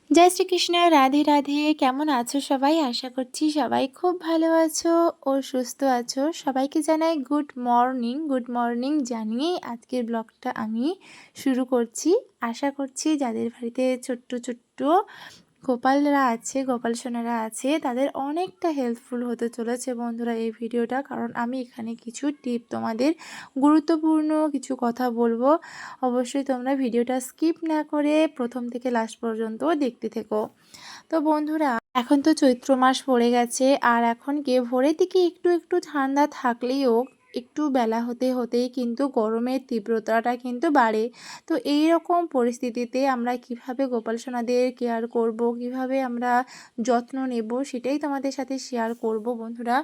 জয় শ্রীকৃষ্ণ, রাধে রাধে। কেমন আছো সবাই? আশা করছি সবাই খুব ভালো আছো ও সুস্থ আছো। সবাইকে জানাই গুড মর্নিং। গুড মর্নিং জানিয়েই আজকের ব্লগটা আমি শুরু করছি। আশা করছি যাদের বাড়িতে ছোট্ট ছোট্ট গোপালরা আছে, গোপাল সোনারা আছে, তাদের অনেকটা হেল্পফুল হতে চলেছে বন্ধুরা এই ভিডিওটা। কারণ আমি এখানে কিছু টিপ, তোমাদের গুরুত্বপূর্ণ কিছু কথা বলবো। অবশ্যই তোমরা ভিডিওটা স্কিপ না করে প্রথম থেকে লাস্ট পর্যন্ত দেখতে থেকো। তো বন্ধুরা, এখন তো চৈত্র মাস পড়ে গেছে, আর এখন ভোরের দিকে একটু একটু ঠান্ডা থাকলেও একটু বেলা হতে হতেই কিন্তু গরমের তীব্রতাটা কিন্তু বাড়ে। তো এই রকম পরিস্থিতিতে আমরা কিভাবে গোপাল সোনাদের কেয়ার করব, কিভাবে আমরা যত্ন নেব, সেটাই তোমাদের সাথে শেয়ার করব বন্ধুরা।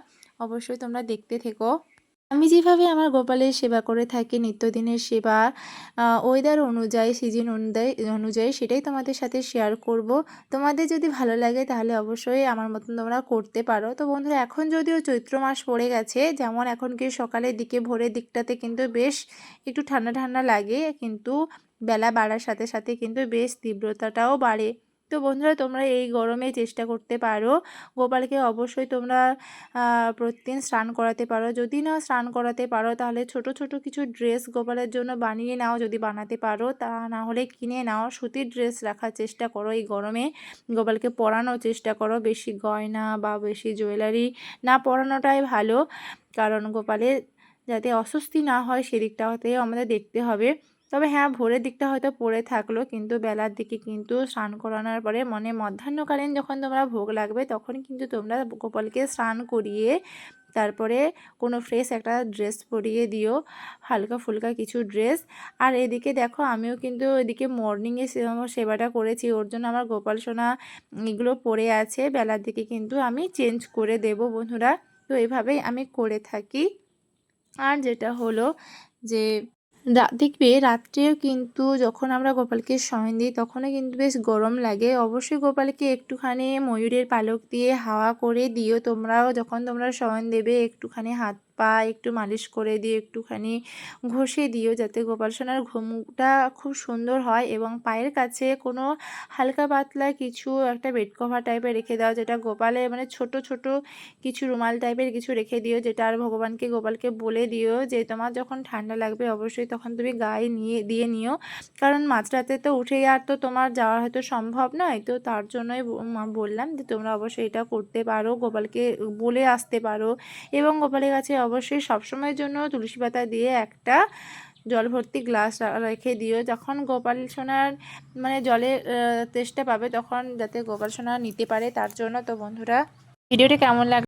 অবশ্যই তোমরা দেখতে থেকো। আমি যেভাবে আমার গোপালের সেবা করে থাকি, নিত্যদিনের সেবা, ওয়েদার অনুযায়ী, সিজন অনুযায়ী সেটাই তোমাদের সাথে শেয়ার করব। তোমাদের যদি ভালো লাগে তাহলে অবশ্যই আমার মতন তোমরা করতে পারো। তো বন্ধুরা, এখন যদিও চৈত্র মাস পড়ে গেছে, যেমন এখন কি সকালের দিকে ভোরের দিকটাতে কিন্তু বেশ একটু ঠান্ডা ঠান্ডা লাগে, কিন্তু বেলা বাড়ার সাথে সাথে কিন্তু বেশ তীব্রতাটাও বাড়ে। তো বন্ধুরা, তোমরা এই গরমে চেষ্টা করতে পারো গোপালকে অবশ্যই তোমরা প্রতিদিন স্নান করাতে পারো। যদি না স্নান করাতে পারো তাহলে ছোট ছোট কিছু ড্রেস গোপালের জন্য বানিয়ে নাও, যদি বানাতে পারো। তা না হলে কিনে নাও, সুতির ড্রেস রাখার চেষ্টা করো। এই গরমে গোপালকে পরানোর চেষ্টা করো। বেশি গয়না বা বেশি জুয়েলারি না পরানোটাই ভালো, কারণ গোপালের যাতে অস্বস্তি না হয় সেদিকটাতেও আমাদের দেখতে হবে। তবে হ্যাঁ, ভোরের দিকটা হয়তো পড়ে থাকলো, কিন্তু বেলার দিকে কিন্তু স্নান করানোর পরে মধ্যাহ্নকালীন যখন তোমরা ভোগ লাগবে তখন কিন্তু তোমরা গোপালকে স্নান করিয়ে তারপরে কোনো ফ্রেশ একটা ড্রেস পরিয়ে দিও, হালকা ফুলকা কিছু ড্রেস। আর এদিকে দেখো, আমিও কিন্তু এদিকে মর্নিংয়ে সেবাটা করেছি, ওর জন্য আমার গোপাল সোনা এগুলো পরে আছে। বেলার দিকে কিন্তু আমি চেঞ্জ করে দেব বন্ধুরা। তো এভাবেই আমি করে থাকি। আর যেটা হলো যে দেখবে রাত্রেও কিন্তু যখন আমরা গোপালকে শয়ন দিই তখনও কিন্তু বেশ গরম লাগে। অবশ্যই গোপালকে একটুখানি ময়ূরের পালক দিয়ে হাওয়া করে দিও। তোমরাও যখন তোমরা শয়ন দেবে একটুখানি হাত পা একটু মালিশ করে দিও, একটুখানি ঘষে দিও, যাতে গোপাল সোনার ঘুমটা খুব সুন্দর হয়। এবং পায়ের কাছে কোনো হালকা পাতলা কিছু একটা বেড কভার টাইপের রেখে দাও, যেটা গোপালের মানে ছোট ছোট কিছু রুমাল টাইপের কিছু রেখে দিও, যেটা আর গোপালকে বলে দিও যে তোমার যখন ঠান্ডা লাগবে অবশ্যই তখন তুমি গায়ে দিয়ে নিও। কারণ মাঝরাতে তো উঠে আর তো তোমার যাওয়া হয়তো সম্ভব নয়, তো তার জন্যই বললাম যে তোমরা অবশ্যই এটা করতে পারো, গোপালকে বলে আসতে পারো। এবং গোপালের কাছে অবশ্যই সবসময়ের জন্য তুলসী পাতা দিয়ে একটা জল ভর্তি গ্লাস রেখে দিও। যখন গোপাল সোনার মানে জলের তেষ্টা পাবে তখন যাতে গোপাল সোনা নিতে পারে, তার জন্য। তো বন্ধুরা, ভিডিওটা কেমন লাগলো